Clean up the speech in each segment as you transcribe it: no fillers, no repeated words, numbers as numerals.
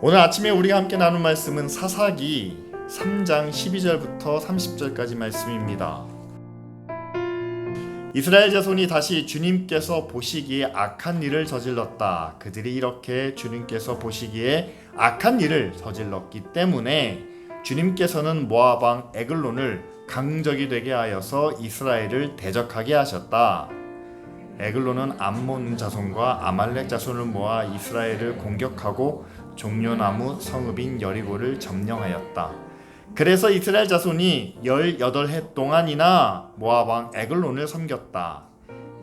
오늘 아침에 우리가 함께 나눈 말씀은 사사기 3장 12절부터 30절까지 말씀입니다. 이스라엘 자손이 다시 주님께서 보시기에 악한 일을 저질렀다. 그들이 이렇게 주님께서 보시기에 악한 일을 저질렀기 때문에 주님께서는 모압 왕 에글론을 강적이 되게 하여서 이스라엘을 대적하게 하셨다. 에글론은 암몬 자손과 아말렉 자손을 모아 이스라엘을 공격하고 종려나무 성읍인 여리고를 점령하였다. 그래서 이스라엘 자손이 18해 동안이나 모압 왕 에글론을 섬겼다.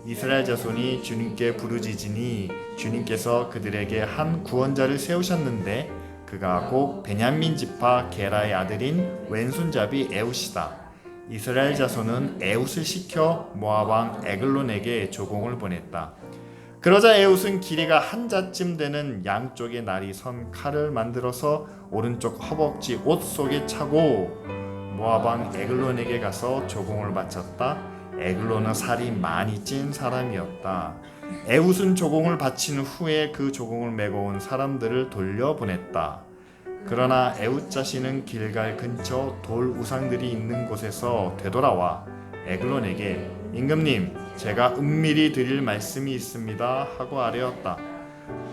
이스라엘 자손이 주님께 부르짖으니 주님께서 그들에게 한 구원자를 세우셨는데 그가 곧 베냐민 지파 게라의 아들인 왼손잡이 에웃이다. 이스라엘 자손은 에웃을 시켜 모압 왕 에글론에게 조공을 보냈다. 그러자 에웃은 길이가 한 자쯤 되는 양쪽에 날이 선 칼을 만들어서 오른쪽 허벅지 옷 속에 차고 모압 왕 에글론에게 가서 조공을 바쳤다. 에글론은 살이 많이 찐 사람이었다. 에웃은 조공을 바친 후에 그 조공을 메고 온 사람들을 돌려보냈다. 그러나 에웃 자신은 길갈 근처 돌 우상들이 있는 곳에서 되돌아와 에글론에게 임금님, 제가 은밀히 드릴 말씀이 있습니다 하고 아뢰었다.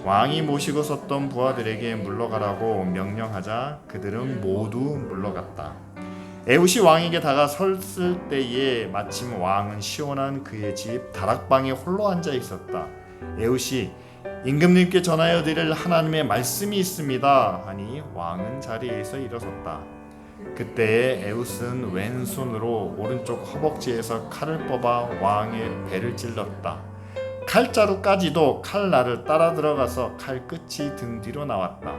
왕이 모시고 섰던 부하들에게 물러가라고 명령하자 그들은 모두 물러갔다. 에웃이 왕에게 다가섰을 때에 마침 왕은 시원한 그의 집 다락방에 홀로 앉아 있었다. 에웃이 임금님께 전하여 드릴 하나님의 말씀이 있습니다 하니 왕은 자리에서 일어섰다. 그때에 에웃은 왼손으로 오른쪽 허벅지에서 칼을 뽑아 왕의 배를 찔렀다. 칼자루까지도 칼날을 따라 들어가서 칼 끝이 등 뒤로 나왔다.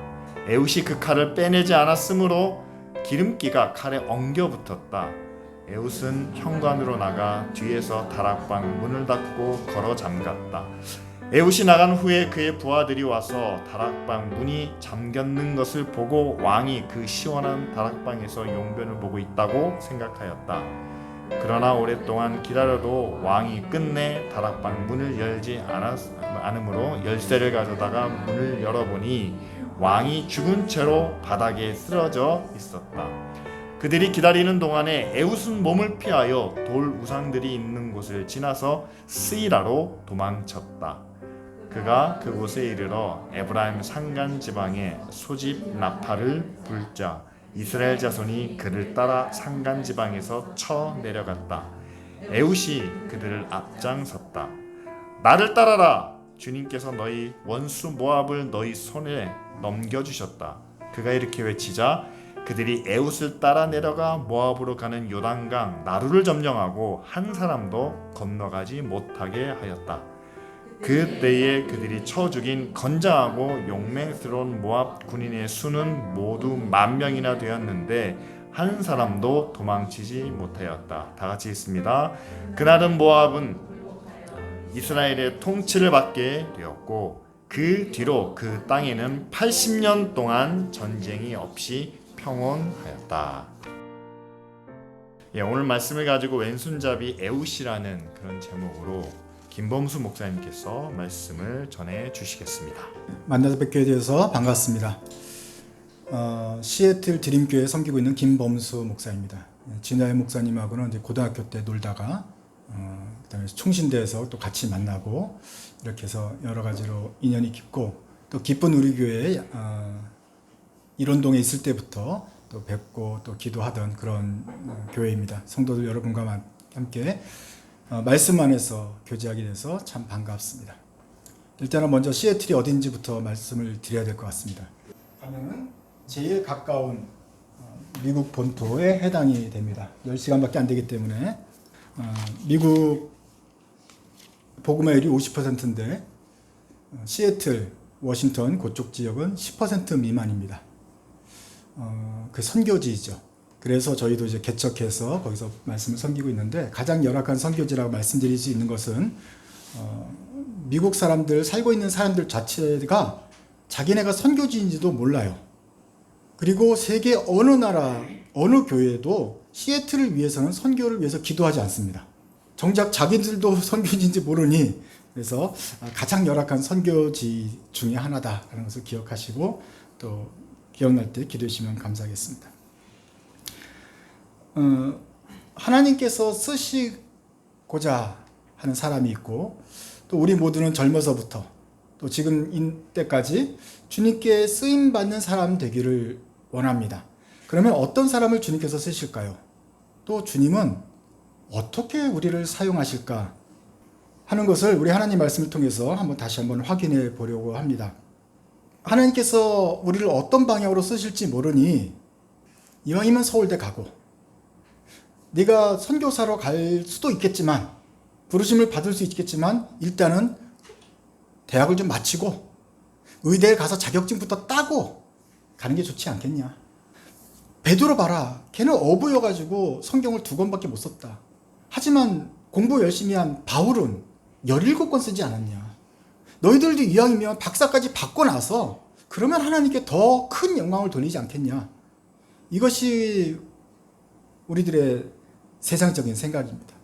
에웃이 그 칼을 빼내지 않았으므로 기름기가 칼에 엉겨 붙었다. 에웃은 현관으로 나가 뒤에서 다락방 문을 닫고 걸어 잠갔다. 에웃이 나간 후에 그의 부하들이 와서 다락방 문이 잠겼는 것을 보고 왕이 그 시원한 다락방에서 용변을 보고 있다고 생각하였다. 그러나 오랫동안 기다려도 왕이 끝내 다락방 문을 열지 않으므로 열쇠를 가져다가 문을 열어보니 왕이 죽은 채로 바닥에 쓰러져 있었다. 그들이 기다리는 동안에 에웃은 몸을 피하여 돌 우상들이 있는 곳을 지나서 스이라로 도망쳤다. 그가 그곳에 이르러 에브라임 산간 지방에 소집 나팔을 불자 이스라엘 자손이 그를 따라 산간 지방에서 쳐 내려갔다. 에웃이 그들을 앞장섰다. 나를 따라라. 주님께서 너희 원수 모압을 너희 손에 넘겨주셨다. 그가 이렇게 외치자 그들이 에웃을 따라 내려가 모압으로 가는 요단강 나루를 점령하고 한 사람도 건너가지 못하게 하였다. 그때에 그들이 쳐 죽인 건장하고 용맹스러운 모압 군인의 수는 모두 10,000명이나 되었는데 한 사람도 도망치지 못하였다. 다 같이 읽습니다. 그날은 모압은 이스라엘의 통치를 받게 되었고 그 뒤로 그 땅에는 80년 동안 전쟁이 없이 평온하였다. 오늘 말씀을 가지고 왼손잡이 에웃이라는 그런 제목으로 김범수 목사님께서 말씀을 전해 주시겠습니다. 만나서 뵙게 되어서 반갑습니다. 시애틀 드림교회에 섬기고 있는 김범수 목사입니다. 진아의 목사님하고는 이제 고등학교 때 놀다가 그다음에 충신대에서 또 같이 만나고 이렇게 해서 여러 가지로 인연이 깊고 또 기쁜 우리 교회에 일원동에 있을 때부터 또 뵙고 또 기도하던 그런 교회입니다. 성도들 여러분과 함께 말씀 안에서 교제하게 돼서 참 반갑습니다. 일단은 먼저 시애틀이 어딘지부터 말씀을 드려야 될 것 같습니다. 가면은 제일 가까운 미국 본토에 해당이 됩니다. 10시간밖에 안 되기 때문에 미국 복음화율이 50%인데 시애틀, 워싱턴 그쪽 지역은 10% 미만입니다. 그 선교지이죠. 그래서 저희도 이제 개척해서 거기서 말씀을 섬기고 있는데 가장 열악한 선교지라고 말씀드릴 수 있는 것은 미국 사람들 살고 있는 사람들 자체가 자기네가 선교지인지도 몰라요. 그리고 세계 어느 나라 어느 교회도 시애틀을 위해서는 선교를 위해서 기도하지 않습니다. 정작 자기들도 선교지인지 모르니 그래서 가장 열악한 선교지 중에 하나다라는 것을 기억하시고 또 기억날 때 기도해 주시면 감사하겠습니다. 하나님께서 쓰시고자 하는 사람이 있고 또 우리 모두는 젊어서부터 또 지금 때까지 주님께 쓰임받는 사람 되기를 원합니다. 그러면 어떤 사람을 주님께서 쓰실까요? 또 주님은 어떻게 우리를 사용하실까 하는 것을 우리 하나님 말씀을 통해서 다시 한번 확인해 보려고 합니다. 하나님께서 우리를 어떤 방향으로 쓰실지 모르니 이왕이면 서울대 가고 네가 선교사로 갈 수도 있겠지만 부르심을 받을 수 있겠지만 일단은 대학을 좀 마치고 의대에 가서 자격증부터 따고 가는 게 좋지 않겠냐. 베드로 봐라. 걔는 어부여가지고 성경을 2권밖에 못 썼다. 하지만 공부 열심히 한 바울은 17권 쓰지 않았냐. 너희들도 이왕이면 박사까지 받고 나서 그러면 하나님께 더 큰 영광을 돌리지 않겠냐. 이것이 우리들의 세상적인 생각입니다.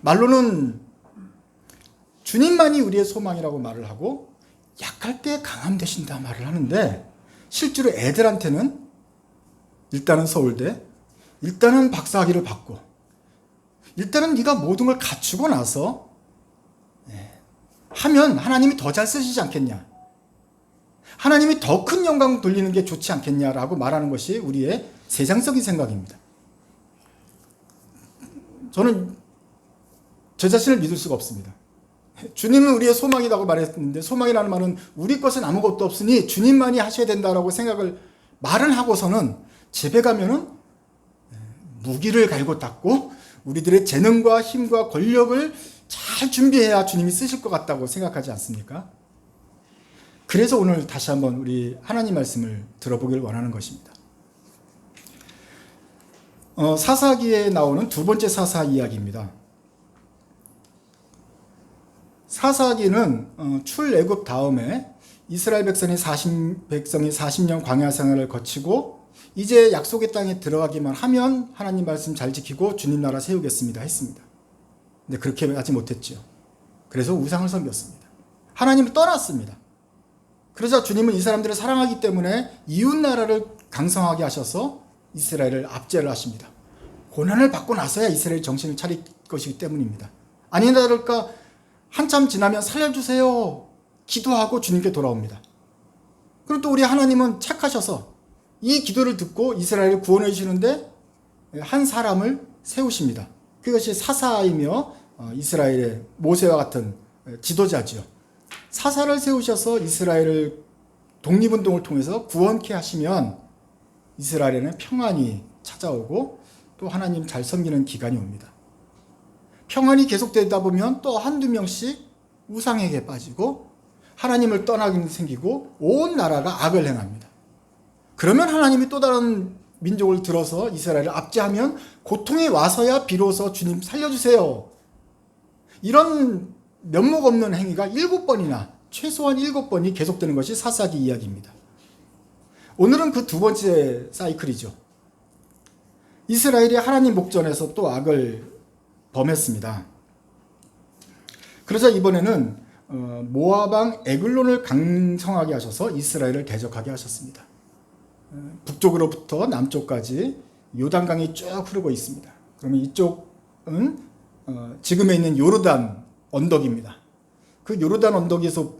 말로는 주님만이 우리의 소망이라고 말을 하고 약할 때 강함 되신다 말을 하는데 실제로 애들한테는 일단은 서울대, 일단은 박사학위를 받고 일단은 네가 모든 걸 갖추고 나서 하면 하나님이 더 잘 쓰시지 않겠냐. 하나님이 더 큰 영광 돌리는 게 좋지 않겠냐라고 말하는 것이 우리의 세상적인 생각입니다. 저는 제 자신을 믿을 수가 없습니다. 주님은 우리의 소망이라고 말했는데 소망이라는 말은 우리 것은 아무것도 없으니 주님만이 하셔야 된다라고 말을 하고서는 집에 가면은 무기를 갈고 닦고 우리들의 재능과 힘과 권력을 잘 준비해야 주님이 쓰실 것 같다고 생각하지 않습니까? 그래서 오늘 다시 한번 우리 하나님 말씀을 들어보길 원하는 것입니다. 사사기에 나오는 두 번째 사사 이야기입니다. 사사기는 출애굽 다음에 이스라엘 백성이 40년 광야 생활을 거치고 이제 약속의 땅에 들어가기만 하면 하나님 말씀 잘 지키고 주님 나라 세우겠습니다 했습니다. 근데 그렇게 하지 못했죠. 그래서 우상을 섬겼습니다. 하나님을 떠났습니다. 그러자 주님은 이 사람들을 사랑하기 때문에 이웃 나라를 강성하게 하셔서 이스라엘을 압제를 하십니다. 고난을 받고 나서야 이스라엘 정신을 차릴 것이기 때문입니다. 아니나 다를까 한참 지나면 살려주세요 기도하고 주님께 돌아옵니다. 그리고 또 우리 하나님은 착하셔서 이 기도를 듣고 이스라엘을 구원해 주시는데 한 사람을 세우십니다. 그것이 사사이며 이스라엘의 모세와 같은 지도자지요. 사사를 세우셔서 이스라엘을 독립운동을 통해서 구원케 하시면 이스라엘에는 평안이 찾아오고 또 하나님 잘 섬기는 기간이 옵니다. 평안이 계속되다 보면 또 한두 명씩 우상에게 빠지고 하나님을 떠나게 생기고 온 나라가 악을 행합니다. 그러면 하나님이 또 다른 민족을 들어서 이스라엘을 압제하면 고통이 와서야 비로소 주님 살려주세요. 이런 면목 없는 행위가 7번이나 최소한 7번이 계속되는 것이 사사기 이야기입니다. 오늘은 그 두 번째 사이클이죠. 이스라엘이 하나님 목전에서 또 악을 범했습니다. 그러자 이번에는 모압 왕 에글론을 강성하게 하셔서 이스라엘을 대적하게 하셨습니다. 북쪽으로부터 남쪽까지 요단강이 쭉 흐르고 있습니다. 그러면 이쪽은 지금에 있는 요르단 언덕입니다. 그 요르단 언덕에서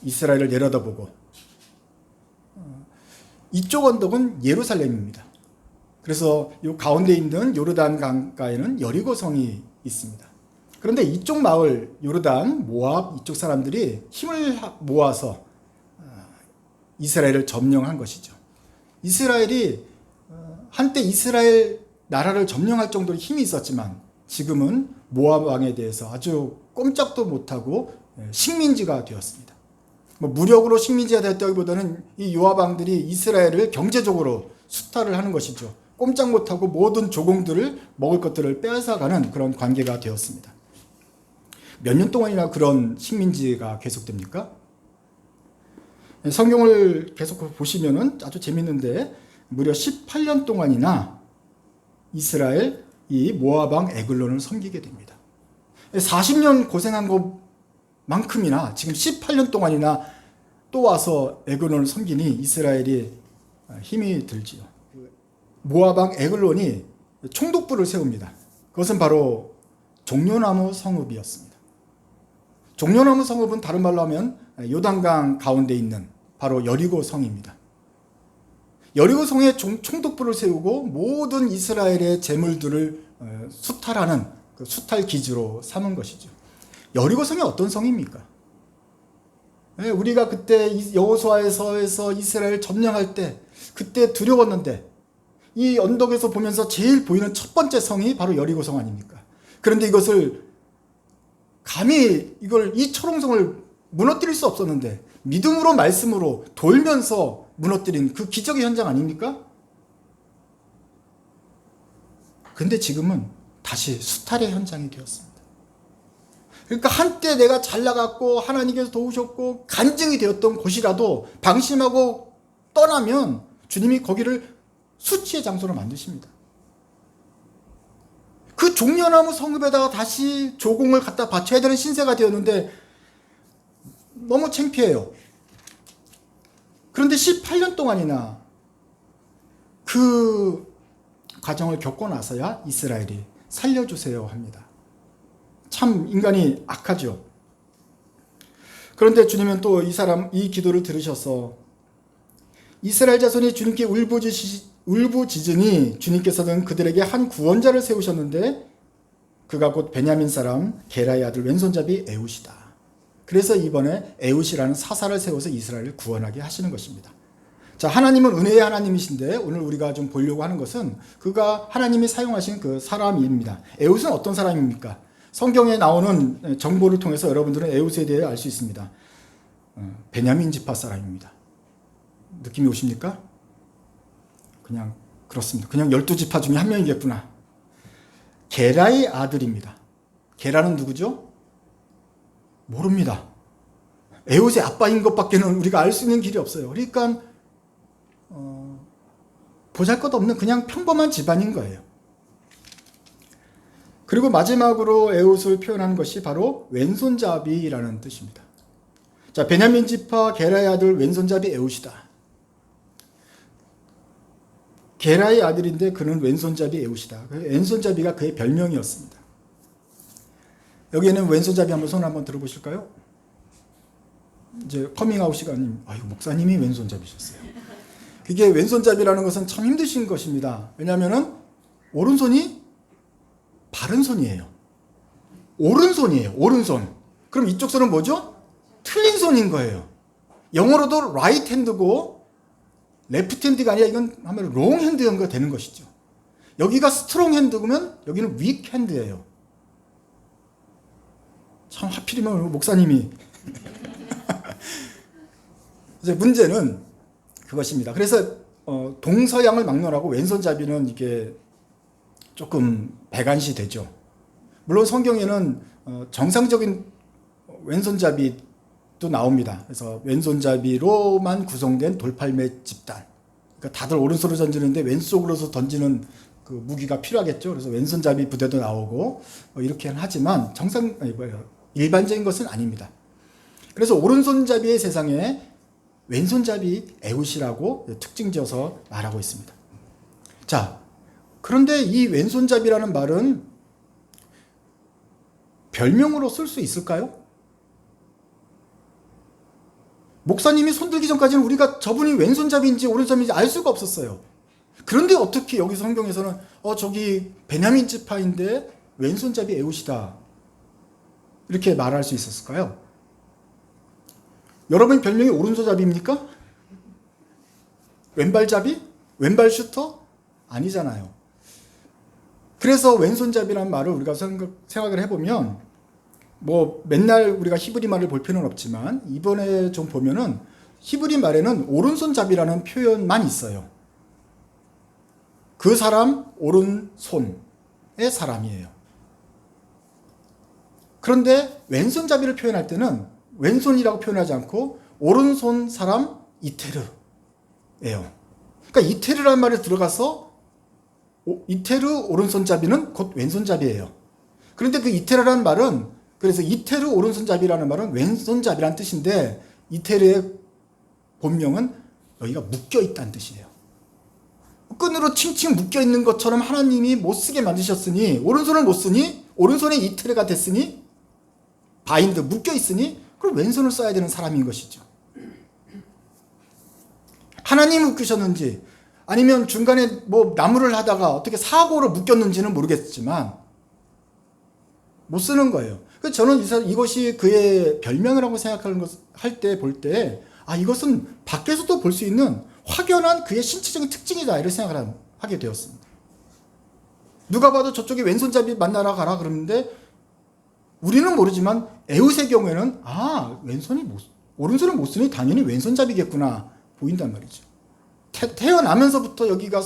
이스라엘을 내려다보고 이쪽 언덕은 예루살렘입니다. 그래서 이 가운데 있는 요르단 강가에는 여리고성이 있습니다. 그런데 이쪽 마을 요르단 모압 이쪽 사람들이 힘을 모아서 이스라엘을 점령한 것이죠. 이스라엘이 한때 이스라엘 나라를 점령할 정도로 힘이 있었지만 지금은 모압 왕에 대해서 아주 꼼짝도 못하고 식민지가 되었습니다. 무력으로 식민지가 되었다기보다는 이 요압 왕들이 이스라엘을 경제적으로 수탈을 하는 것이죠. 꼼짝 못하고 모든 조공들을 먹을 것들을 빼앗아가는 그런 관계가 되었습니다. 몇 년 동안이나 그런 식민지가 계속됩니까? 성경을 계속 보시면은 아주 재밌는데 무려 18년 동안이나 이스라엘 이 모압 왕 에글론을 섬기게 됩니다. 40년 고생한 것만큼이나 지금 18년 동안이나 또 와서 에글론을 섬기니 이스라엘이 힘이 들지요. 모압 왕 에글론이 총독부를 세웁니다. 그것은 바로 종려나무 성읍이었습니다. 종려나무 성읍은 다른 말로 하면 요단강 가운데 있는 바로 여리고 성입니다. 여리고 성에 총독부를 세우고 모든 이스라엘의 재물들을 수탈하는 그 수탈 기지로 삼은 것이죠. 여리고 성이 어떤 성입니까? 우리가 그때 여호수아에서 이스라엘 점령할 때 그때 두려웠는데 이 언덕에서 보면서 제일 보이는 첫 번째 성이 바로 여리고 성 아닙니까? 그런데 이것을 감히 이 초롱성을 무너뜨릴 수 없었는데 믿음으로 말씀으로 돌면서 무너뜨린 그 기적의 현장 아닙니까? 근데 지금은 다시 수탈의 현장이 되었습니다. 그러니까 한때 내가 잘 나갔고 하나님께서 도우셨고 간증이 되었던 곳이라도 방심하고 떠나면 주님이 거기를 수치의 장소로 만드십니다. 그 종려나무 성읍에다가 다시 조공을 갖다 바쳐야 되는 신세가 되었는데 너무 창피해요. 그런데 18년 동안이나 그 과정을 겪고 나서야 이스라엘이 살려주세요 합니다. 참 인간이 악하죠. 그런데 주님은 또 이 기도를 들으셔서 이스라엘 자손이 주님께 울부짖으니 주님께서는 그들에게 한 구원자를 세우셨는데 그가 곧 베냐민 사람 게라의 아들 왼손잡이 에훗이다. 그래서 이번에 에훗이라는 사사를 세워서 이스라엘을 구원하게 하시는 것입니다. 자, 하나님은 은혜의 하나님이신데 오늘 우리가 좀 보려고 하는 것은 그가 하나님이 사용하신 그 사람입니다. 에훗은 어떤 사람입니까? 성경에 나오는 정보를 통해서 여러분들은 에훗에 대해 알 수 있습니다. 베냐민 지파 사람입니다. 느낌이 오십니까? 그냥 그렇습니다. 그냥 12지파 중에 한 명이겠구나. 게라의 아들입니다. 게라는 누구죠? 모릅니다. 에훗의 아빠인 것밖에는 우리가 알 수 있는 길이 없어요. 그러니까 보잘것없는 그냥 평범한 집안인 거예요. 그리고 마지막으로 에훗을 표현한 것이 바로 왼손잡이라는 뜻입니다. 자, 베냐민 지파 게라의 아들 왼손잡이 에훗이다. 게라의 아들인데 그는 왼손잡이 에훗이다. 왼손잡이가 그의 별명이었습니다. 여기에는 왼손잡이 한번 손 한번 들어보실까요? 이제 커밍아웃 시간님, 목사님이 왼손잡이셨어요. 그게 왼손잡이라는 것은 참 힘드신 것입니다. 왜냐하면은 오른손이 바른 손이에요. 오른손이에요. 오른손. 그럼 이쪽 손은 뭐죠? 틀린 손인 거예요. 영어로도 right hand고 레프트 핸드가 아니라 이건 하면 롱 핸드가 되는 것이죠. 여기가 스트롱 핸드면 여기는 윅 핸드예요. 참 하필이면 목사님이 이제 문제는 그것입니다. 그래서 동서양을 막론하고 왼손잡이는 이게 조금 배간시 되죠. 물론 성경에는 정상적인 왼손잡이도 나옵니다. 그래서 왼손잡이로만 구성된 돌팔매 집단. 그러니까 다들 오른손으로 던지는데 왼쪽으로서 던지는 그 무기가 필요하겠죠. 그래서 왼손잡이 부대도 나오고 이렇게 하지만 일반적인 것은 아닙니다. 그래서 오른손잡이의 세상에 왼손잡이 에훗이라고 특징지어서 말하고 있습니다. 자, 그런데 이 왼손잡이라는 말은 별명으로 쓸 수 있을까요? 목사님이 손들기 전까지는 우리가 저분이 왼손잡이인지 오른손잡이인지 알 수가 없었어요. 그런데 어떻게 여기서 성경에서는 저기 베냐민 지파인데 왼손잡이 에훗이다 이렇게 말할 수 있었을까요? 여러분 별명이 오른손잡이입니까? 왼발잡이? 왼발 슈터? 아니잖아요. 그래서 왼손잡이라는 말을 우리가 생각을 해보면 맨날 우리가 히브리 말을 볼 필요는 없지만 이번에 좀 보면은 히브리 말에는 오른손잡이라는 표현만 있어요. 그 사람 오른손의 사람이에요. 그런데 왼손잡이를 표현할 때는 왼손이라고 표현하지 않고 오른손 사람 이테르예요. 그러니까 이테르라는 말이 들어가서 이테르 오른손잡이는 곧 왼손잡이에요. 그런데 그 이테르라는 말은 그래서 이테르 오른손잡이라는 말은 왼손잡이라는 뜻인데 이테르의 본명은 여기가 묶여 있다는 뜻이에요. 끈으로 칭칭 묶여 있는 것처럼 하나님이 못 쓰게 만드셨으니, 오른손을 못 쓰니, 오른손에 이틀가 됐으니, 바인드 묶여 있으니, 그럼 왼손을 써야 되는 사람인 것이죠. 하나님이 묶으셨는지 아니면 중간에 뭐 나무를 하다가 어떻게 사고로 묶였는지는 모르겠지만 못 쓰는 거예요. 그래서 저는 이것이 그의 별명이라고 생각하는 것 할 때 볼 때, 아, 이것은 밖에서도 볼 수 있는 확연한 그의 신체적인 특징이다, 이런 생각을 하게 되었습니다. 누가 봐도 저쪽에 왼손잡이 만나러 가라 그러는데 우리는 모르지만 에웃의 경우에는 오른손을 못 쓰니 당연히 왼손잡이겠구나 보인단 말이죠. 태어나면서부터 여기가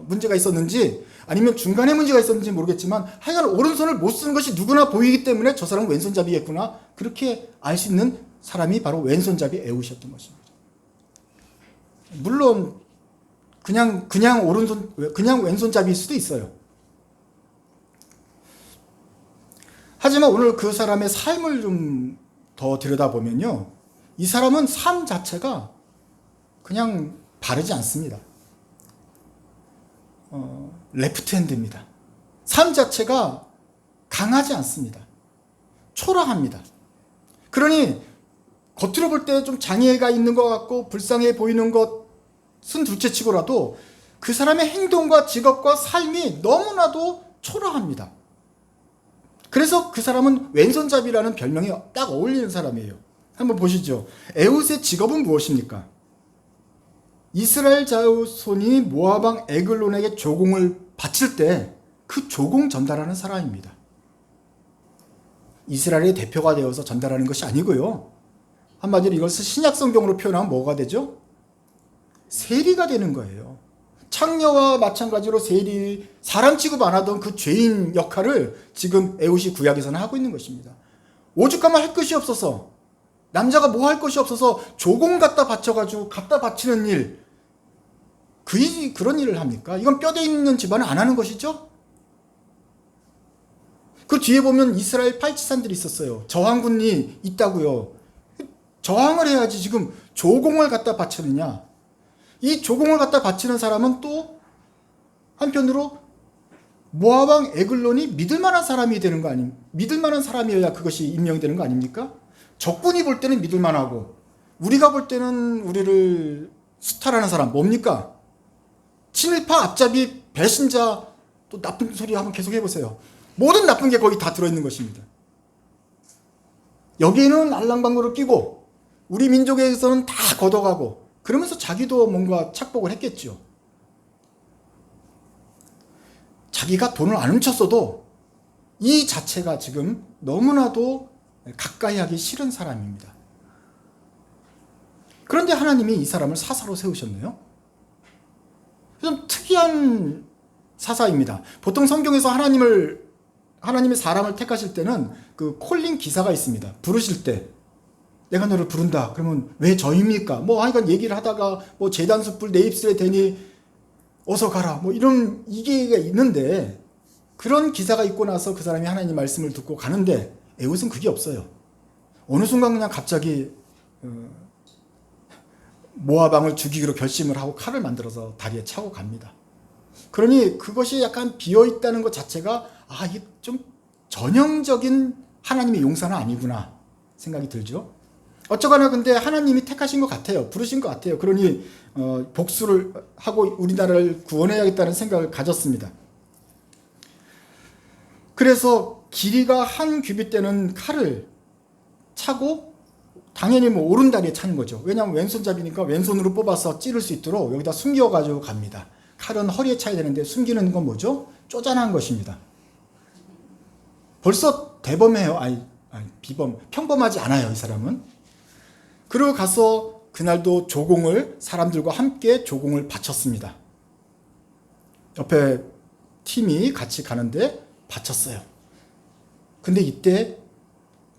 문제가 있었는지 아니면 중간에 문제가 있었는지 모르겠지만 하여간 오른손을 못 쓰는 것이 누구나 보이기 때문에 저 사람은 왼손잡이겠구나, 그렇게 알 수 있는 사람이 바로 왼손잡이 에웃이었던 것입니다. 물론 그냥 왼손잡이일 수도 있어요. 하지만 오늘 그 사람의 삶을 좀 더 들여다보면요, 이 사람은 삶 자체가 그냥 바르지 않습니다. 레프트 핸드입니다. 삶 자체가 강하지 않습니다. 초라합니다. 그러니 겉으로 볼 때 좀 장애가 있는 것 같고 불쌍해 보이는 것은 둘째치고라도 그 사람의 행동과 직업과 삶이 너무나도 초라합니다. 그래서 그 사람은 왼손잡이라는 별명이 딱 어울리는 사람이에요. 한번 보시죠. 에웃의 직업은 무엇입니까? 이스라엘 자손이 모압 왕 에글론에게 조공을 바칠 때 그 조공 전달하는 사람입니다. 이스라엘의 대표가 되어서 전달하는 것이 아니고요, 한마디로 이것을 신약 성경으로 표현하면 뭐가 되죠? 세리가 되는 거예요. 창녀와 마찬가지로 세리, 사람 취급 안 하던 그 죄인 역할을 지금 에웃이 구약에서는 하고 있는 것입니다. 오죽하면 할 것이 없어서, 남자가 뭐 할 것이 없어서 조공 갖다 바쳐가지고 갖다 바치는 일, 그런 일을 합니까? 이건 뼈대 있는 집안은 안 하는 것이죠? 그 뒤에 보면 이스라엘 팔치산들이 있었어요. 저항군이 있다고요. 저항을 해야지 지금 조공을 갖다 바치느냐. 이 조공을 갖다 바치는 사람은 또 한편으로 모압 왕 에글론이 믿을 만한 사람이 되는 거 아닙니까? 믿을 만한 사람이어야 그것이 임명되는 거 아닙니까? 적군이 볼 때는 믿을 만하고 우리가 볼 때는 우리를 수탈하는 사람 뭡니까? 친일파, 앞잡이, 배신자, 또 나쁜 소리 한번 계속 해보세요. 모든 나쁜 게 거기 다 들어있는 것입니다. 여기에는 알랑방구를 끼고 우리 민족에서는 다 걷어가고 그러면서 자기도 뭔가 착복을 했겠죠. 자기가 돈을 안 훔쳤어도 이 자체가 지금 너무나도 가까이 하기 싫은 사람입니다. 그런데 하나님이 이 사람을 사사로 세우셨네요. 좀 특이한 사사입니다. 보통 성경에서 하나님이 사람을 택하실 때는 그 콜링 기사가 있습니다. 부르실 때 내가 너를 부른다. 그러면 왜 저입니까? 뭐 하여간 얘기를 하다가 뭐 제단 숯불 내 입술에 대니 어서 가라. 뭐 이런 이게 있는데 그런 기사가 있고 나서 그 사람이 하나님 말씀을 듣고 가는데 에웃은 그게 없어요. 어느 순간 그냥 갑자기 모압 왕을 죽이기로 결심을 하고 칼을 만들어서 다리에 차고 갑니다. 그러니 그것이 약간 비어있다는 것 자체가 이게 좀 전형적인 하나님의 용사는 아니구나 생각이 들죠. 어쩌거나 근데 하나님이 택하신 것 같아요. 부르신 것 같아요. 그러니 복수를 하고 우리나라를 구원해야겠다는 생각을 가졌습니다. 그래서 길이가 한 규빗 되는 칼을 차고 당연히 뭐 오른다리에 차는 거죠. 왜냐하면 왼손잡이니까 왼손으로 뽑아서 찌를 수 있도록 여기다 숨겨가지고 갑니다. 칼은 허리에 차야 되는데 숨기는 건 뭐죠? 쪼잔한 것입니다. 벌써 대범해요. 평범하지 않아요, 이 사람은. 그리고 가서 그날도 조공을 사람들과 함께 조공을 바쳤습니다. 옆에 팀이 같이 가는데 바쳤어요. 근데 이때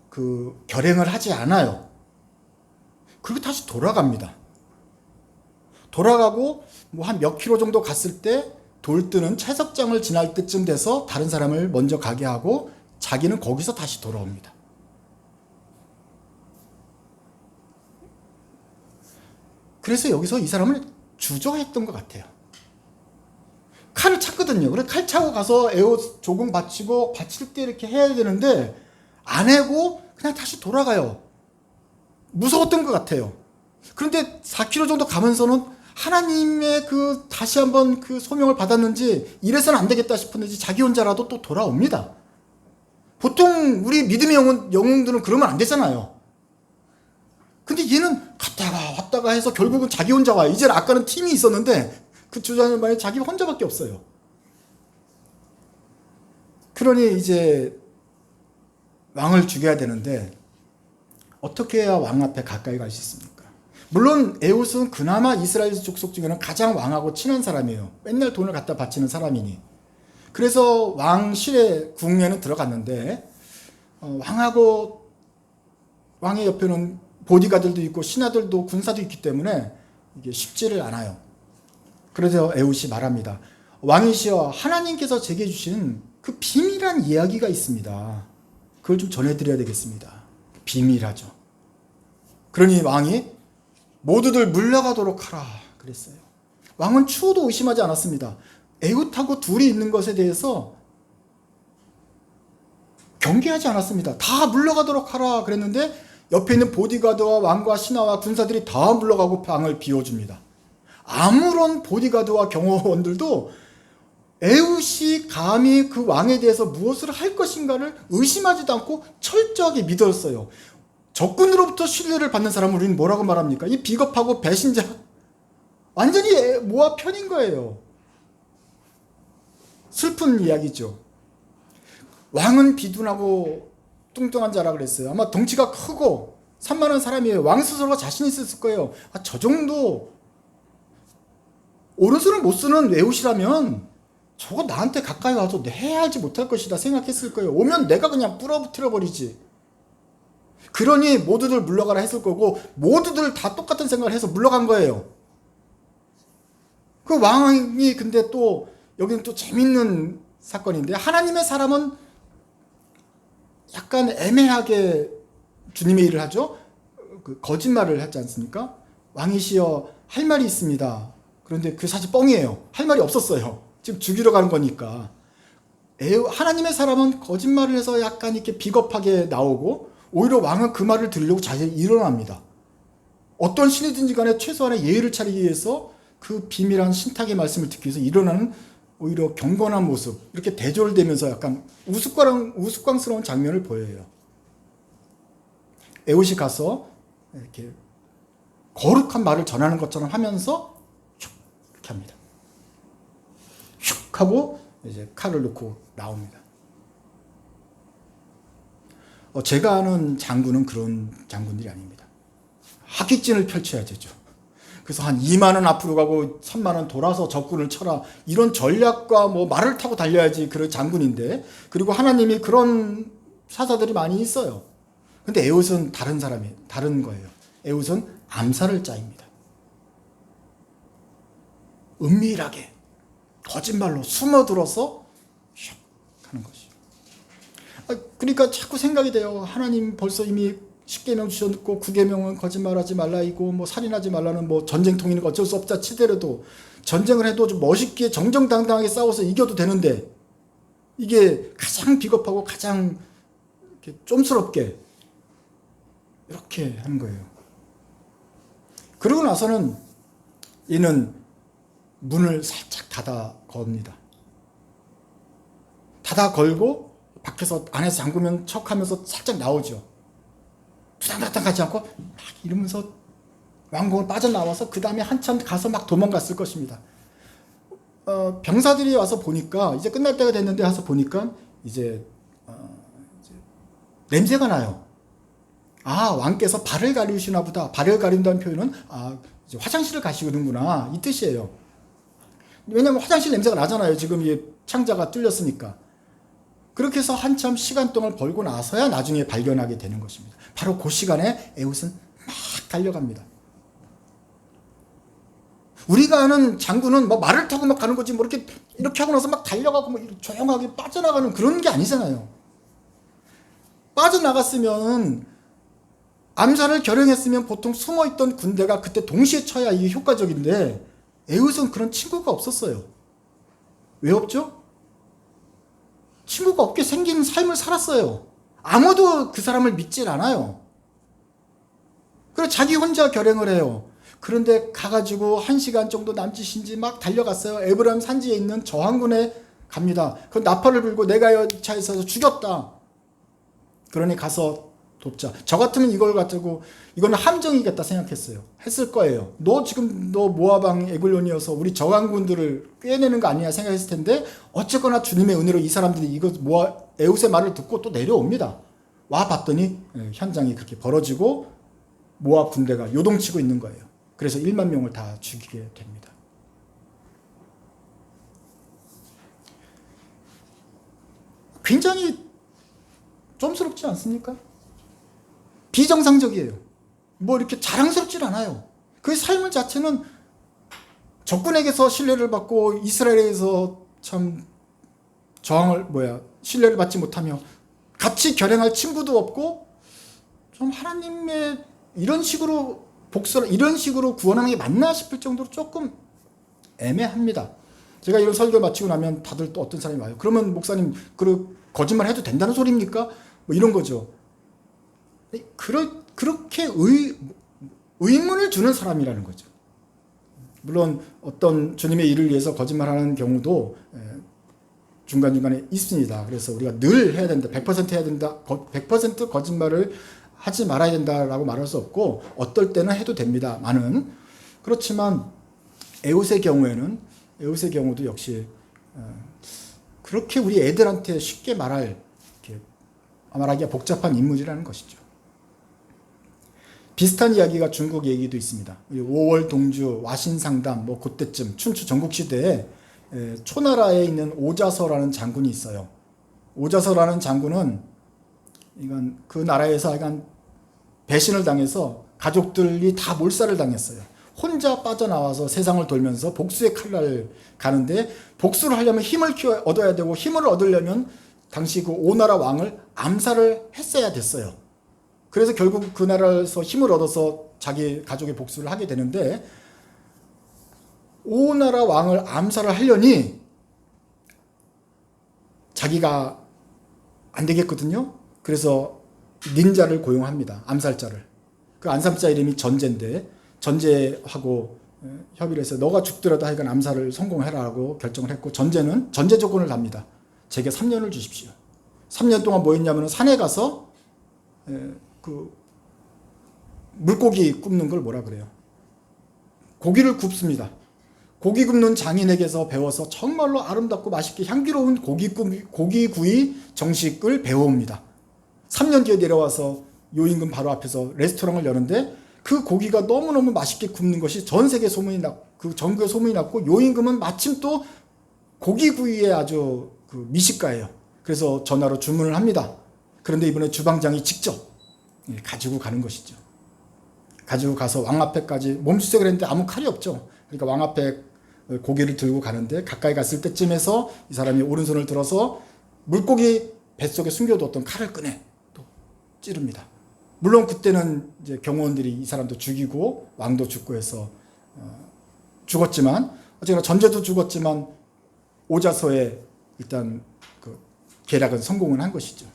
그 결행을 하지 않아요. 그리고 다시 돌아갑니다. 돌아가고 뭐 한 몇 킬로 정도 갔을 때 돌뜨는 채석장을 지날 때쯤 돼서 다른 사람을 먼저 가게 하고 자기는 거기서 다시 돌아옵니다. 그래서 여기서 이 사람을 주저했던 것 같아요. 칼을 찼거든요. 그래서 칼 차고 가서 에옷 조공 바치고 바칠 때 이렇게 해야 되는데 안 하고 그냥 다시 돌아가요. 무서웠던 것 같아요. 그런데 4km 정도 가면서는 하나님의 그 다시 한번 그 소명을 받았는지 이래서는 안 되겠다 싶었는지 자기 혼자라도 또 돌아옵니다. 보통 우리 믿음의 영웅들은 그러면 안 되잖아요. 근데 얘는 갔다가 왔다가 해서 결국은 자기 혼자 와요. 이제 아까는 팀이 있었는데 그 주장만에 자기 혼자밖에 없어요. 그러니 이제 왕을 죽여야 되는데 어떻게 해야 왕 앞에 가까이 갈 수 있습니까? 물론 에옷은 그나마 이스라엘 족속 중에는 가장 왕하고 친한 사람이에요. 맨날 돈을 갖다 바치는 사람이니. 그래서 왕실의 궁에는 들어갔는데 왕하고 왕의 옆에는 보디가들도 있고 신하들도 군사도 있기 때문에 이게 쉽지를 않아요. 그래서 에웃이 말합니다. 왕이시여 하나님께서 제게 주신 그 비밀한 이야기가 있습니다. 그걸 좀 전해드려야 되겠습니다. 비밀하죠. 그러니 왕이 모두들 물러가도록 하라 그랬어요. 왕은 추호도 의심하지 않았습니다. 에웃하고 둘이 있는 것에 대해서 경계하지 않았습니다. 다 물러가도록 하라 그랬는데 옆에 있는 보디가드와 왕과 신하와 군사들이 다 물러가고 방을 비워줍니다. 아무런 보디가드와 경호원들도 에웃이 감히 그 왕에 대해서 무엇을 할 것인가를 의심하지도 않고 철저하게 믿었어요. 적군으로부터 신뢰를 받는 사람을 우리는 뭐라고 말합니까? 이 비겁하고 배신자, 완전히 모압 편인 거예요. 슬픈 이야기죠. 왕은 비둔하고 뚱뚱한 자라 그랬어요. 아마 덩치가 크고 산만한 사람이에요. 왕 스스로가 자신 있었을 거예요. 저 정도 오른손을 못 쓰는 에웃이라면 저거 나한테 가까이 와서 해야 하지 못할 것이다 생각했을 거예요. 오면 내가 그냥 부러뜨려 버리지. 그러니 모두들 물러가라 했을 거고 모두들 다 똑같은 생각을 해서 물러간 거예요. 그 왕이 근데 또 여기는 또 재밌는 사건인데 하나님의 사람은 약간 애매하게 주님의 일을 하죠. 그 거짓말을 하지 않습니까? 왕이시여 할 말이 있습니다. 그런데 그 사실 뻥이에요. 할 말이 없었어요. 지금 죽이러 가는 거니까. 하나님의 사람은 거짓말을 해서 약간 이렇게 비겁하게 나오고 오히려 왕은 그 말을 들으려고 자세히 일어납니다. 어떤 신이든지 간에 최소한의 예의를 차리기 위해서 그 비밀한 신탁의 말씀을 듣기 위해서 일어나는 오히려 경건한 모습, 이렇게 대졸되면서 약간 우스꽝스러운 장면을 보여요. 에옷이 가서 이렇게 거룩한 말을 전하는 것처럼 하면서 슉 이렇게 합니다. 슉 하고 이제 칼을 넣고 나옵니다. 제가 아는 장군은 그런 장군들이 아닙니다. 하객진을 펼쳐야 되죠. 그래서 한 2만 원 앞으로 가고 3만 원 돌아서 적군을 쳐라. 이런 전략과 뭐 말을 타고 달려야지 그런 장군인데, 그리고 하나님이 그런 사사들이 많이 있어요. 근데 에옷은 다른 거예요. 에옷은 암살을 짜입니다. 은밀하게 거짓말로 숨어들어서 슉 하는 것이죠. 그러니까 자꾸 생각이 돼요. 하나님 벌써 이미 10계명 주셨고 9계명은 거짓말하지 말라이고 뭐 살인하지 말라는 뭐 전쟁통이니까 어쩔 수 없다 치더라도 전쟁을 해도 좀 멋있게 정정당당하게 싸워서 이겨도 되는데 이게 가장 비겁하고 가장 이렇게 쫌스럽게 이렇게 하는 거예요. 그러고 나서는 얘는 문을 살짝 닫아 겁니다. 닫아 걸고 밖에서 안에서 잠그면 척하면서 살짝 나오죠. 부당부당 가지 않고 막 이러면서 왕궁을 빠져나와서 그 다음에 한참 가서 막 도망갔을 것입니다. 병사들이 와서 보니까 이제 끝날 때가 됐는데 와서 보니까 이제 냄새가 나요. 아, 왕께서 발을 가리우시나 보다. 발을 가린다는 표현은 이제 화장실을 가시는구나 이 뜻이에요. 왜냐면 화장실 냄새가 나잖아요. 지금 이 창자가 뚫렸으니까. 그렇게 해서 한참 시간 동안 벌고 나서야 나중에 발견하게 되는 것입니다. 바로 그 시간에 에웃은 막 달려갑니다. 우리가 아는 장군은 뭐 말을 타고 막 가는 거지 뭐 이렇게 하고 나서 막 달려가고 뭐 조용하게 빠져나가는 그런 게 아니잖아요. 빠져나갔으면 암살을 결행했으면 보통 숨어있던 군대가 그때 동시에 쳐야 이게 효과적인데 에웃은 그런 친구가 없었어요. 왜 없죠? 친구가 없게 생긴 삶을 살았어요. 아무도 그 사람을 믿질 않아요. 그래서 자기 혼자 결행을 해요. 그런데 가가지고 1시간 정도 남짓인지 막 달려갔어요. 에브라임 산지에 있는 저항군에 갑니다. 그 나팔을 불고 내가 이 차에 있어서 죽였다. 그러니 가서 돕자. 저 같으면 이걸 가지고 이거는 함정이겠다 생각했어요. 했을 거예요. 너 지금 너 모아방 에글론이어서 우리 저항군들을 꿰내는 거 아니냐 생각했을 텐데 어쨌거나 주님의 은혜로 이 사람들이 이거 에웃의 말을 듣고 또 내려옵니다. 와 봤더니 현장이 그렇게 벌어지고 모압 군대가 요동치고 있는 거예요. 그래서 1만 명을 다 죽이게 됩니다. 굉장히 좀스럽지 않습니까? 비정상적이에요. 뭐 이렇게 자랑스럽지 않아요. 그 삶을 자체는 적군에게서 신뢰를 받고 이스라엘에서 참 신뢰를 받지 못하며 같이 결행할 친구도 없고 좀 하나님의 이런 식으로 이런 식으로 구원하는 게 맞나 싶을 정도로 조금 애매합니다. 제가 이런 설교 마치고 나면 다들 또 어떤 사람이 와요. 그러면 목사님 거짓말 해도 된다는 소리입니까? 뭐 이런 거죠. 그렇게 의문을 주는 사람이라는 거죠. 물론 어떤 주님의 일을 위해서 거짓말하는 경우도 중간중간에 있습니다. 그래서 우리가 늘 해야 된다, 100% 해야 된다, 100% 거짓말을 하지 말아야 된다라고 말할 수 없고 어떨 때는 해도 됩니다. 그렇지만 에웃의 경우도 역시 그렇게 우리 애들한테 쉽게 말하기가 복잡한 인물이라는 것이죠. 비슷한 이야기가 중국 얘기도 있습니다. 5월 동주, 와신상담, 그때쯤 춘추 전국시대에 초나라에 있는 오자서라는 장군이 있어요. 오자서라는 장군은 이건 그 나라에서 약간 배신을 당해서 가족들이 다 몰살을 당했어요. 혼자 빠져나와서 세상을 돌면서 복수의 칼날을 가는데 복수를 하려면 힘을 얻어야 되고 힘을 얻으려면 당시 그 오나라 왕을 암살을 했어야 됐어요. 그래서 결국 그 나라에서 힘을 얻어서 자기 가족의 복수를 하게 되는데 오나라 왕을 암살을 하려니 자기가 안 되겠거든요. 그래서 닌자를 고용합니다. 암살자를. 그 암살자 이름이 전제인데 전제하고 협의를 해서 너가 죽더라도 하여간 암살을 성공해라라고 결정을 했고 전제 조건을 답니다. 제게 3년을 주십시오. 3년 동안 뭐 했냐면 산에 가서 그 물고기 굽는 걸 뭐라 그래요? 고기를 굽습니다. 고기 굽는 장인에게서 배워서 정말로 아름답고 맛있게 향기로운 고기구이 정식을 배워옵니다. 3년 뒤에 내려와서 요임금 바로 앞에서 레스토랑을 여는데 그 고기가 너무너무 맛있게 굽는 것이 전 세계 소문이 전국에 소문이 났고 요임금은 마침 또 고기구이의 아주 미식가예요. 그래서 전화로 주문을 합니다. 그런데 이번에 주방장이 직접 가지고 가는 것이죠. 가지고 가서 왕 앞에까지 몸수색을 했는데 아무 칼이 없죠. 그러니까 왕 앞에 고기를 들고 가는데 가까이 갔을 때쯤에서 이 사람이 오른손을 들어서 물고기 뱃속에 숨겨뒀던 칼을 꺼내 또 찌릅니다. 물론 그때는 이제 경호원들이 이 사람도 죽이고 왕도 죽고 해서 죽었지만 어쨌거나 전제도 죽었지만 오자서에 일단 그 계략은 성공을 한 것이죠.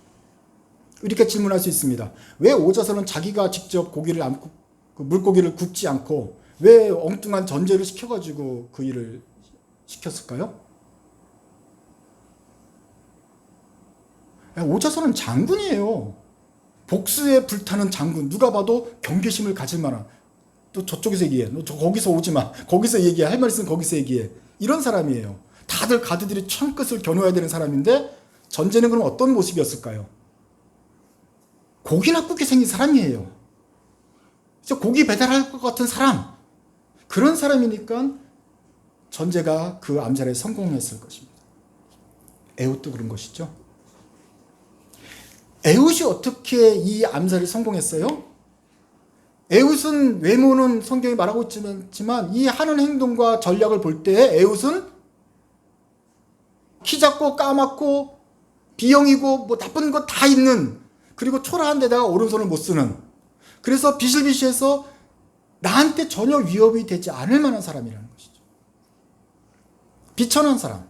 이렇게 질문할 수 있습니다. 왜 오자서는 자기가 직접 고기를 물고기를 굽지 않고 왜 엉뚱한 전제를 시켜가지고 그 일을 시켰을까요? 오자서는 장군이에요. 복수에 불타는 장군. 누가 봐도 경계심을 가질 만한. 또 저쪽에서 얘기해. 너 거기서 오지 마. 거기서 얘기해. 할 말 있으면 거기서 얘기해. 이런 사람이에요. 다들 가드들이 창끝을 겨누어야 되는 사람인데 전제는 그럼 어떤 모습이었을까요? 고기나 굽게 생긴 사람이에요. 진짜 고기 배달할 것 같은 사람. 그런 사람이니까 전제가 그 암살에 성공했을 것입니다. 에웃도 그런 것이죠. 에웃이 어떻게 이 암살에 성공했어요? 에웃은 외모는 성경이 말하고 있지만 이 하는 행동과 전략을 볼 때 에웃은 키 작고 까맣고 비형이고 뭐 나쁜 거 다 있는, 그리고 초라한 데다가 오른손을 못 쓰는, 그래서 비실비실해서 나한테 전혀 위협이 되지 않을 만한 사람이라는 것이죠. 비천한 사람.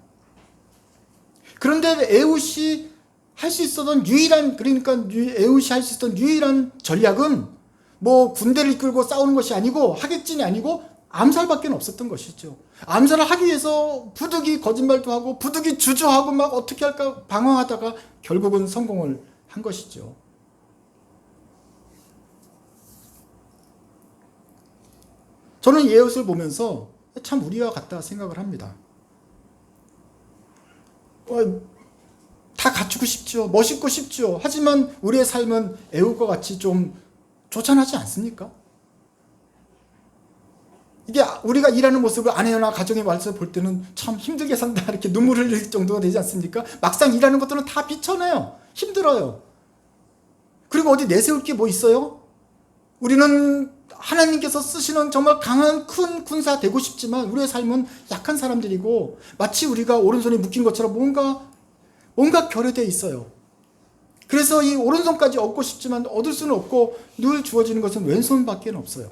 그런데 에훗이 할 수 있었던 유일한, 그러니까 에훗이 할 수 있었던 유일한 전략은 뭐 군대를 이끌고 싸우는 것이 아니고 하객진이 아니고 암살밖에 없었던 것이죠. 암살을 하기 위해서 부득이 거짓말도 하고 부득이 주저하고 막 어떻게 할까 방황하다가 결국은 성공을 한 것이죠. 저는 에훗을 보면서 참 우리와 같다 생각을 합니다. 다 갖추고 싶죠. 멋있고 싶죠. 하지만 우리의 삶은 에훗과 같이 좀 조찬하지 않습니까? 이게 우리가 일하는 모습을 아내나 가정의 말씀을 볼 때는 참 힘들게 산다 이렇게 눈물 흘릴 정도가 되지 않습니까? 막상 일하는 것들은 다 비천해요. 힘들어요. 그리고 어디 내세울 게 뭐 있어요? 우리는 하나님께서 쓰시는 정말 강한 큰 군사 되고 싶지만 우리의 삶은 약한 사람들이고 마치 우리가 오른손에 묶인 것처럼 뭔가 결여되어 있어요. 그래서 이 오른손까지 얻고 싶지만 얻을 수는 없고 늘 주어지는 것은 왼손밖에 없어요.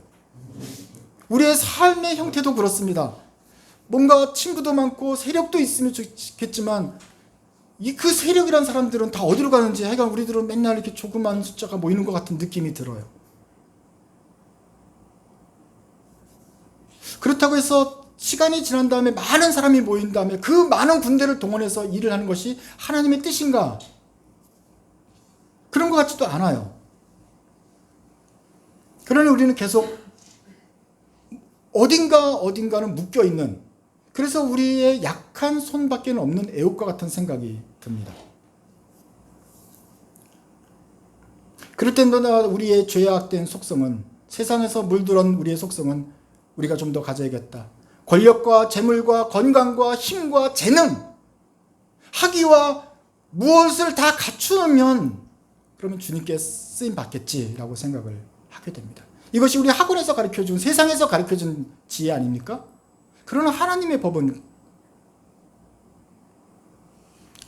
우리의 삶의 형태도 그렇습니다. 뭔가 친구도 많고 세력도 있으면 좋겠지만 그 세력이란 사람들은 다 어디로 가는지 하여간 우리들은 맨날 이렇게 조그만 숫자가 모이는 것 같은 느낌이 들어요. 그렇다고 해서 시간이 지난 다음에 많은 사람이 모인 다음에 그 많은 군대를 동원해서 일을 하는 것이 하나님의 뜻인가? 그런 것 같지도 않아요. 그러니 우리는 계속 어딘가는 묶여있는, 그래서 우리의 약한 손밖에 없는 에훗과 같은 생각이 듭니다. 그럴 때마다 우리의 죄악된 속성은, 세상에서 물들은 우리의 속성은 우리가 좀 더 가져야겠다. 권력과 재물과 건강과 힘과 재능, 학위와 무엇을 다 갖추면 그러면 주님께 쓰임 받겠지라고 생각을 하게 됩니다. 이것이 우리 학원에서 가르쳐준, 세상에서 가르쳐준 지혜 아닙니까? 그러나 하나님의 법은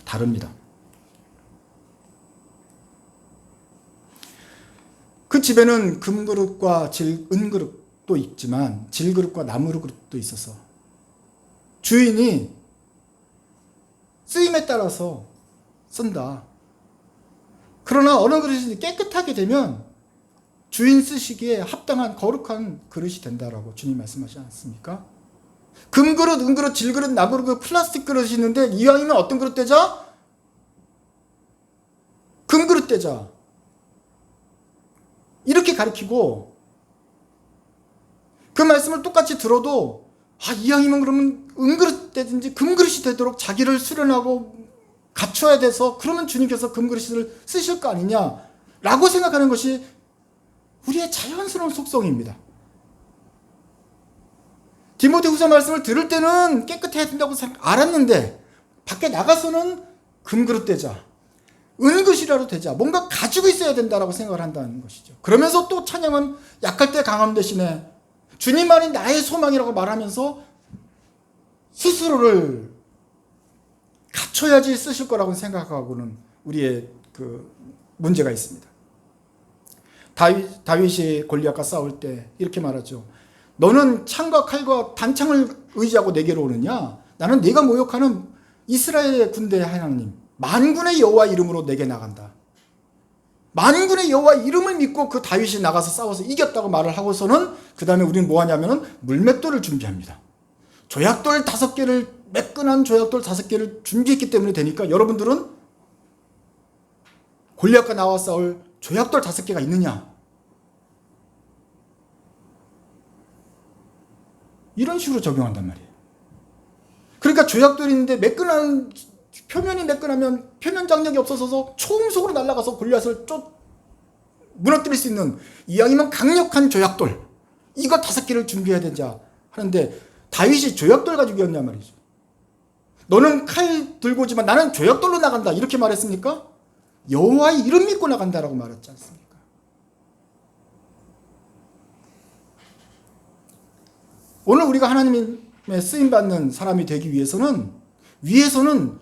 다릅니다. 그 집에는 금그릇과 은그릇도 있지만 질그릇과 나무그릇도 있어서 주인이 쓰임에 따라서 쓴다. 그러나 어느 그릇이 깨끗하게 되면 주인 쓰시기에 합당한 거룩한 그릇이 된다라고 주님 말씀하시지 않습니까? 금그릇, 은그릇, 질그릇, 나무그릇, 플라스틱 그릇이 있는데 이왕이면 어떤 그릇 되자? 금그릇 되자. 이렇게 가르치고 그 말씀을 똑같이 들어도 이왕이면 그러면 은그릇 되든지 금그릇이 되도록 자기를 수련하고 갖춰야 돼서 그러면 주님께서 금그릇을 쓰실 거 아니냐라고 생각하는 것이 우리의 자연스러운 속성입니다. 디모데후서 말씀을 들을 때는 깨끗해야 된다고 알았는데 밖에 나가서는 금그릇 되자, 은그릇이라도 되자, 뭔가 가지고 있어야 된다라고 생각을 한다는 것이죠. 그러면서 또 찬양은 약할 때 강함 대신에 주님만이 나의 소망이라고 말하면서 스스로를 갖춰야지 쓰실 거라고 생각하고는 우리의 그 문제가 있습니다. 다윗이 골리앗과 싸울 때 이렇게 말하죠. 너는 창과 칼과 단창을 의지하고 내게로 오느냐? 나는 네가 모욕하는 이스라엘의 군대의 하나님 만군의 여호와 이름으로 내게 나간다. 만군의 여호와 이름을 믿고 그 다윗이 나가서 싸워서 이겼다고 말을 하고서는 그 다음에 우리는 뭐 하냐면은 물맷돌을 준비합니다. 조약돌 5개를, 매끈한 조약돌 5개를 준비했기 때문에 되니까 여러분들은 골리앗과 나와 싸울 조약돌 5개가 있느냐? 이런 식으로 적용한단 말이에요. 그러니까 조약돌이 있는데 표면이 매끈하면 표면 장력이 없어서 초음속으로 날아가서 골리앗을 무너뜨릴 수 있는, 이왕이면 강력한 조약돌, 이거 5개를 준비해야 되자 하는데 다윗이 조약돌 가지고 이겼냔 말이죠. 너는 칼 들고 오지만 나는 조약돌로 나간다 이렇게 말했습니까? 여호와의 이름 믿고 나간다라고 말했지 않습니까? 오늘 우리가 하나님의 쓰임받는 사람이 되기 위해서는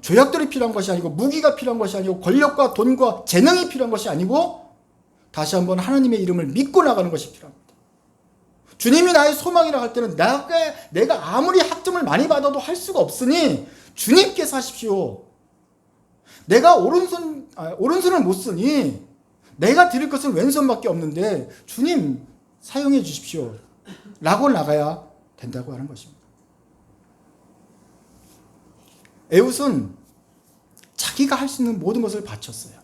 조약돌이 필요한 것이 아니고 무기가 필요한 것이 아니고 권력과 돈과 재능이 필요한 것이 아니고 다시 한번 하나님의 이름을 믿고 나가는 것이 필요합니다. 주님이 나의 소망이라 할 때는 내가 아무리 학점을 많이 받아도 할 수가 없으니 주님께서 하십시오. 내가 오른손을 못 쓰니 내가 드릴 것은 왼손밖에 없는데 주님 사용해 주십시오. 라고 나가야 된다고 하는 것입니다. 에훗은 자기가 할 수 있는 모든 것을 바쳤어요.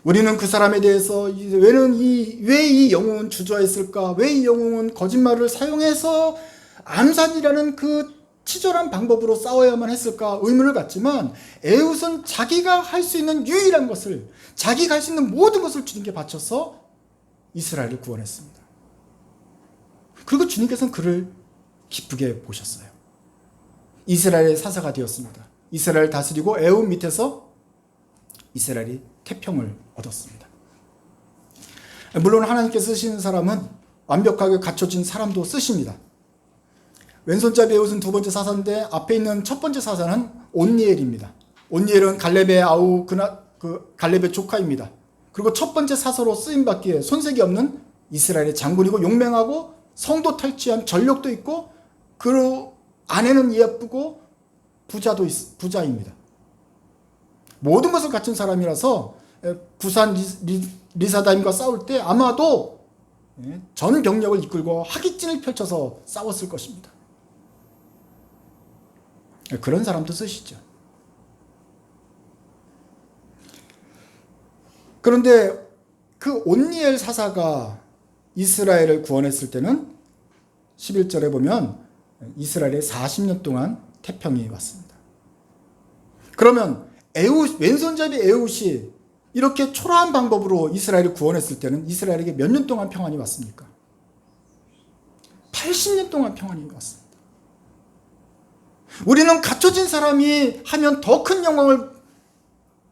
우리는 그 사람에 대해서 왜 이 영웅은 주저했을까? 왜 이 영웅은 거짓말을 사용해서 암살이라는 그 치졸한 방법으로 싸워야만 했을까? 의문을 갖지만 에훗은 자기가 할 수 있는 유일한 것을, 자기가 할 수 있는 모든 것을 주님께 바쳐서 이스라엘을 구원했습니다. 그리고 주님께서는 그를 기쁘게 보셨어요. 이스라엘의 사사가 되었습니다. 이스라엘을 다스리고 에훗 밑에서 이스라엘이 태평을 얻었습니다. 물론 하나님께서 쓰시는 사람은 완벽하게 갖춰진 사람도 쓰십니다. 왼손잡이 에훗은 두 번째 사사인데 앞에 있는 첫 번째 사사는 온니엘입니다. 온니엘은 갈렙의 아우 갈렙의 조카입니다. 그리고 첫 번째 사사로 쓰임받기에 손색이 없는 이스라엘의 장군이고 용맹하고 성도 탈취한 전력도 있고 그 아내는 예쁘고 부자입니다. 모든 것을 갖춘 사람이라서 구산 리사다임과 싸울 때 아마도 전 병력을 이끌고 하깃진을 펼쳐서 싸웠을 것입니다. 그런 사람도 쓰시죠. 그런데 그 온니엘 사사가 이스라엘을 구원했을 때는 11절에 보면 이스라엘에 40년 동안 태평이 왔습니다. 그러면 왼손잡이 에훗이 이렇게 초라한 방법으로 이스라엘을 구원했을 때는 이스라엘에게 몇 년 동안 평안이 왔습니까? 80년 동안 평안이 왔습니다. 우리는 갖춰진 사람이 하면 더 큰 영광을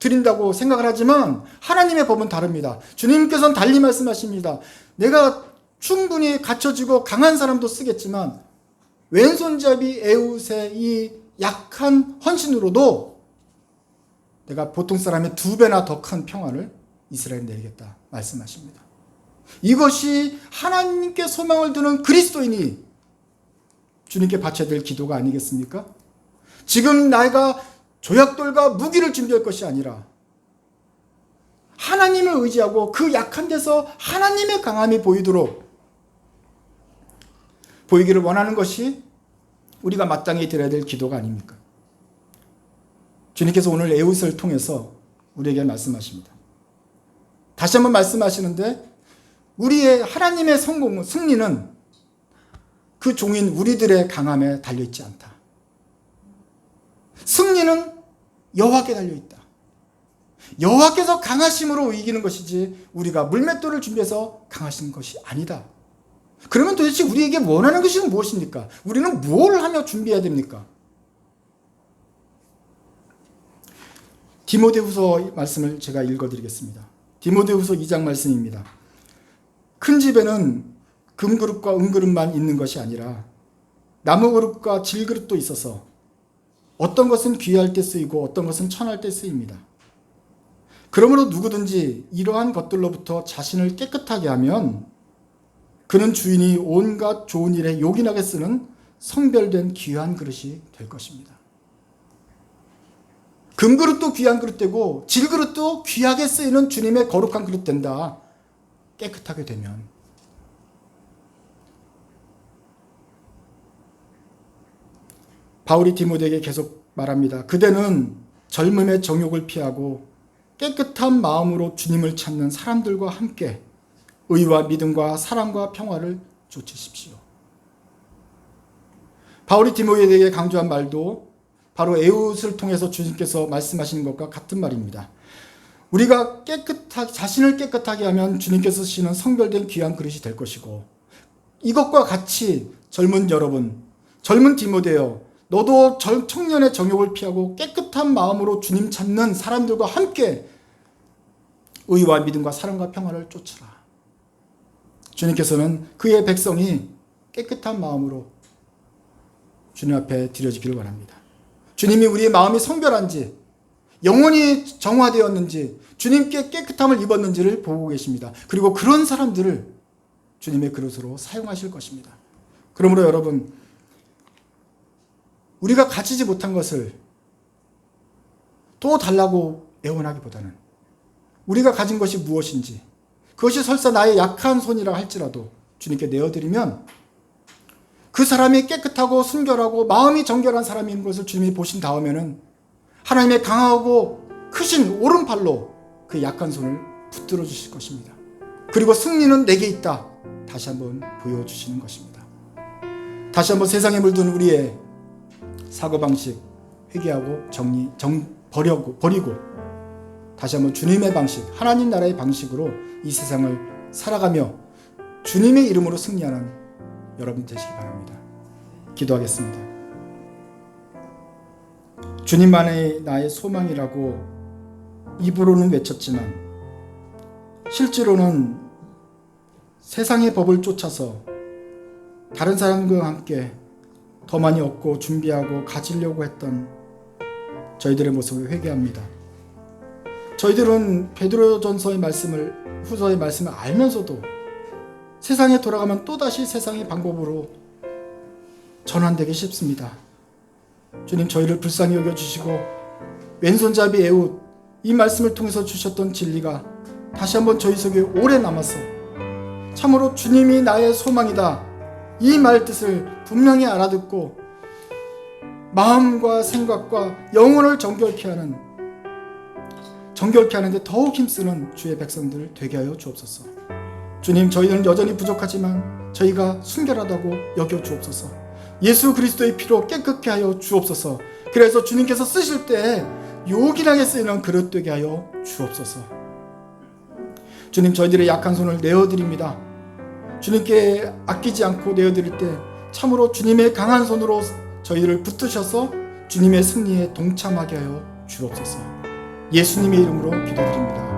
드린다고 생각을 하지만 하나님의 법은 다릅니다. 주님께서는 달리 말씀하십니다. 내가 충분히 갖춰지고 강한 사람도 쓰겠지만 왼손잡이 에훗의 이 약한 헌신으로도 내가 보통 사람의 2배나 더 큰 평안을 이스라엘에 내리겠다 말씀하십니다. 이것이 하나님께 소망을 두는 그리스도인이 주님께 바쳐야 될 기도가 아니겠습니까? 지금 내가 조약돌과 무기를 준비할 것이 아니라 하나님을 의지하고 그 약한 데서 하나님의 강함이 보이기를 원하는 것이 우리가 마땅히 드려야 될 기도가 아닙니까? 주님께서 오늘 에훗을 통해서 우리에게 말씀하십니다. 다시 한번 말씀하시는데 우리의 하나님의 승리는 그 종인 우리들의 강함에 달려있지 않다. 승리는 여호와께 달려있다. 여호와께서 강하심으로 이기는 것이지 우리가 물맷돌을 준비해서 강하신 것이 아니다. 그러면 도대체 우리에게 원하는 것이 무엇입니까? 우리는 무엇을 하며 준비해야 됩니까? 디모데후서 말씀을 제가 읽어드리겠습니다. 디모데후서 2장 말씀입니다. 큰 집에는 금그릇과 은그릇만 있는 것이 아니라 나무그릇과 질그릇도 있어서 어떤 것은 귀할 때 쓰이고 어떤 것은 천할 때 쓰입니다. 그러므로 누구든지 이러한 것들로부터 자신을 깨끗하게 하면 그는 주인이 온갖 좋은 일에 요긴하게 쓰는 성별된 귀한 그릇이 될 것입니다. 금그릇도 귀한 그릇 되고 질그릇도 귀하게 쓰이는 주님의 거룩한 그릇 된다. 깨끗하게 되면. 바울이 디모데에게 계속 말합니다. 그대는 젊음의 정욕을 피하고 깨끗한 마음으로 주님을 찾는 사람들과 함께 의와 믿음과 사랑과 평화를 좇으십시오. 바울이 디모데에게 강조한 말도 바로 에훗을 통해서 주님께서 말씀하시는 것과 같은 말입니다. 우리가 자신을 깨끗하게 하면 주님께서 쓰시는 성별된 귀한 그릇이 될 것이고 이것과 같이 젊은 여러분, 젊은 디모데여, 너도 청년의 정욕을 피하고 깨끗한 마음으로 주님 찾는 사람들과 함께 의와 믿음과 사랑과 평화를 쫓으라. 주님께서는 그의 백성이 깨끗한 마음으로 주님 앞에 드려지기를 원합니다. 주님이 우리의 마음이 성별한지 영혼이 정화되었는지 주님께 깨끗함을 입었는지를 보고 계십니다. 그리고 그런 사람들을 주님의 그릇으로 사용하실 것입니다. 그러므로 여러분, 우리가 가지지 못한 것을 또 달라고 애원하기보다는 우리가 가진 것이 무엇인지, 그것이 설사 나의 약한 손이라 할지라도 주님께 내어드리면 그 사람이 깨끗하고 순결하고 마음이 정결한 사람인 것을 주님이 보신 다음에는 하나님의 강하고 크신 오른팔로 그 약한 손을 붙들어 주실 것입니다. 그리고 승리는 내게 있다 다시 한번 보여주시는 것입니다. 다시 한번 세상에 물든 우리의 사고방식 회개하고 버리고 다시 한번 주님의 방식, 하나님 나라의 방식으로 이 세상을 살아가며 주님의 이름으로 승리하는 여러분 되시기 바랍니다. 기도하겠습니다. 주님만이 나의 소망이라고 입으로는 외쳤지만 실제로는 세상의 법을 쫓아서 다른 사람과 함께 더 많이 얻고 준비하고 가지려고 했던 저희들의 모습을 회개합니다. 저희들은 베드로전서의 후서의 말씀을 알면서도 세상에 돌아가면 또다시 세상의 방법으로 전환되기 쉽습니다. 주님, 저희를 불쌍히 여겨주시고 왼손잡이 에웃 이 말씀을 통해서 주셨던 진리가 다시 한번 저희 속에 오래 남아서 참으로 주님이 나의 소망이다 이 말 뜻을 분명히 알아듣고 마음과 생각과 영혼을 정결케 하는데 더욱 힘쓰는 주의 백성들 되게 하여 주옵소서. 주님, 저희는 여전히 부족하지만 저희가 순결하다고 여겨 주옵소서. 예수 그리스도의 피로 깨끗게 하여 주옵소서. 그래서 주님께서 쓰실 때 요긴하게 쓰이는 그릇 되게 하여 주옵소서. 주님, 저희들의 약한 손을 내어드립니다. 주님께 아끼지 않고 내어드릴 때 참으로 주님의 강한 손으로 저희를 붙드셔서 주님의 승리에 동참하게 하여 주옵소서. 예수님의 이름으로 기도드립니다.